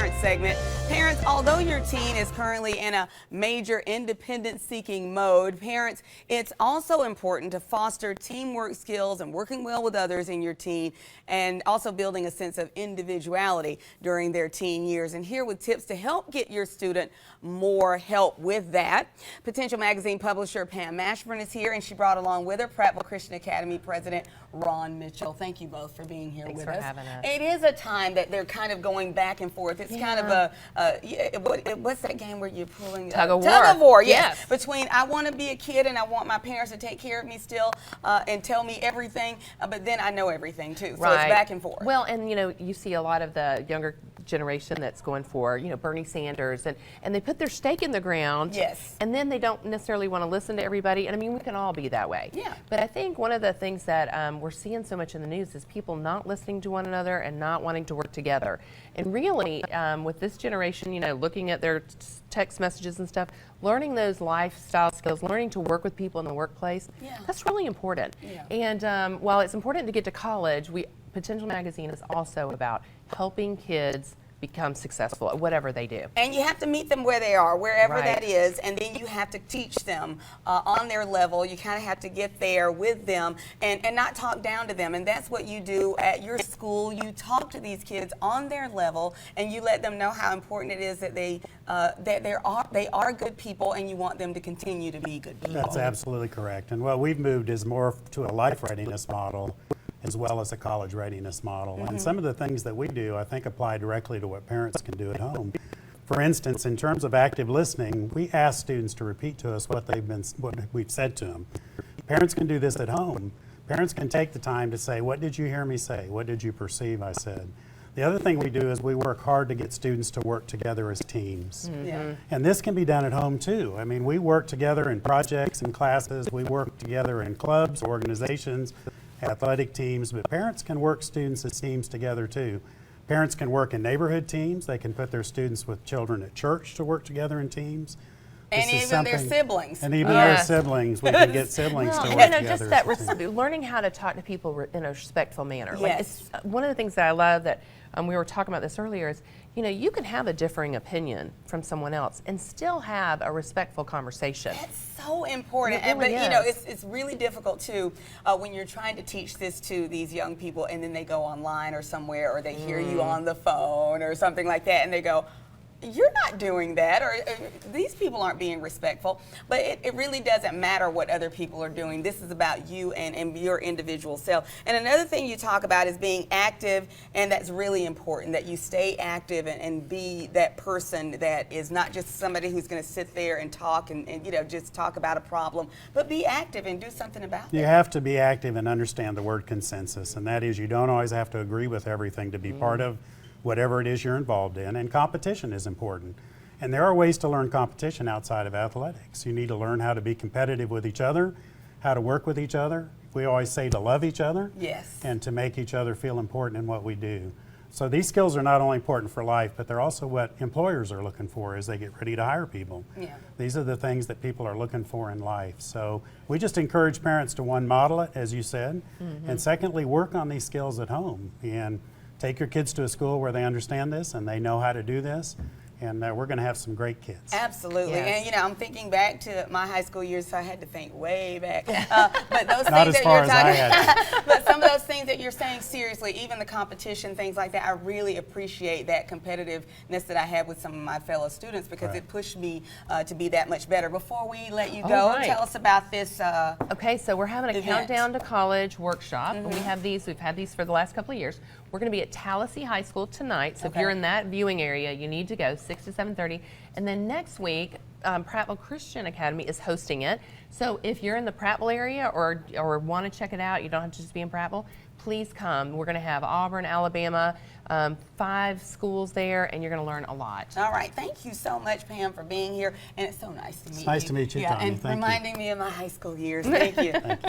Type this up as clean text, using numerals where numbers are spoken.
parent segment. Parents, although your teen is currently in a major independence-seeking mode, parents, it's also important to foster teamwork skills and working well with others in your teen, and also building a sense of individuality during their teen years. And here with tips to help get your student more help with that, Potential Magazine publisher Pam Mashburn is here, and she brought along with her Prattville Christian Academy President Ron Mitchell. Thank you both for being here with us. Thanks for having us. It is a time that they're kind of going back and forth. It's kind of a, what's that game where you're pulling? Tug of war. Tug of war, yes. Between I want to be a kid and I want my parents to take care of me still and tell me everything, but then I know everything too. So Right. it's back and forth. Well, and you know, you see a lot of the younger generation that's going for, you know, Bernie Sanders, and they put their stake in the ground. Yes. And then they don't necessarily want to listen to everybody. And I mean, we can all be that way. Yeah. But I think one of the things that we're seeing so much in the news is people not listening to one another and not wanting to work together. And really, with this generation, you know, looking at their text messages and stuff, learning those lifestyle skills, learning to work with people in the workplace, that's really important. Yeah. And while it's important to get to college, Potential Magazine is also about helping kids become successful at whatever they do. And you have to meet them where they are, wherever Right. that is, and then you have to teach them on their level. You kind of have to get there with them and not talk down to them. And that's what you do at your school. You talk to these kids on their level, and you let them know how important it is that they are good people, and you want them to continue to be good people. That's absolutely correct. And what we've moved is more to a life readiness model as well as a college readiness model. And some of the things that we do, I think, apply directly to what parents can do at home. For instance, in terms of active listening, we ask students to repeat to us what we've said to them. Parents can do this at home. Parents can take the time to say, what did you hear me say? What did you perceive I said? The other thing we do is we work hard to get students to work together as teams. And this can be done at home too. I mean, we work together in projects and classes. We work together in clubs, organizations, athletic teams, but parents can work students as teams together too. Parents can work in neighborhood teams. They can put their students with children at church to work together in teams. And even their siblings. And even their siblings. We can get siblings to work you know, together. just that learning how to talk to people in a respectful manner. Yes. Like it's one of the things that I love that we were talking about this earlier is, you know, you can have a differing opinion from someone else and still have a respectful conversation. That's so important. It really but you know, is. it's really difficult too when you're trying to teach this to these young people, and then they go online or somewhere, or they hear you on the phone or something like that, and they go, you're not doing that, or these people aren't being respectful. But it really doesn't matter what other people are doing. This is about you and your individual self. And another thing you talk about is being active, and that's really important, that you stay active and be that person that is not just somebody who's going to sit there and talk and you know, just talk about a problem, but be active and do something about it. You have to be active and understand the word consensus, and that is you don't always have to agree with everything to be part of whatever it is you're involved in, and competition is important. And there are ways to learn competition outside of athletics. You need to learn how to be competitive with each other, how to work with each other. We always say to love each other, Yes. and to make each other feel important in what we do. So these skills are not only important for life, but they're also what employers are looking for as they get ready to hire people. Yeah. These are the things that people are looking for in life. So we just encourage parents to, one, model it, as you said, and secondly, work on these skills at home. And take your kids to a school where they understand this and they know how to do this, and we're going to have some great kids. Absolutely. Yes. And you know, I'm thinking back to my high school years, so I had to think way back. But those Not things as that far you're as I talking had. but some of those things that you're saying seriously, even the competition, things like that, I really appreciate that competitiveness that I had with some of my fellow students, because it pushed me to be that much better. Before we let you go, right. tell us about this. Okay, so we're having a event. Countdown to College workshop. And we've had these for the last couple of years. We're going to be at Tallahassee High School tonight, so if you're in that viewing area, you need to go, 6 to 7:30. And then next week, Prattville Christian Academy is hosting it. So if you're in the Prattville area or want to check it out, you don't have to just be in Prattville, please come. We're going to have Auburn, Alabama, 5 schools there, and you're going to learn a lot. All right, thank you so much, Pam, for being here, and it's so nice to meet you. It's nice to meet you, Tanya. And Thank you. reminding me of my high school years. Thank you. Thank you.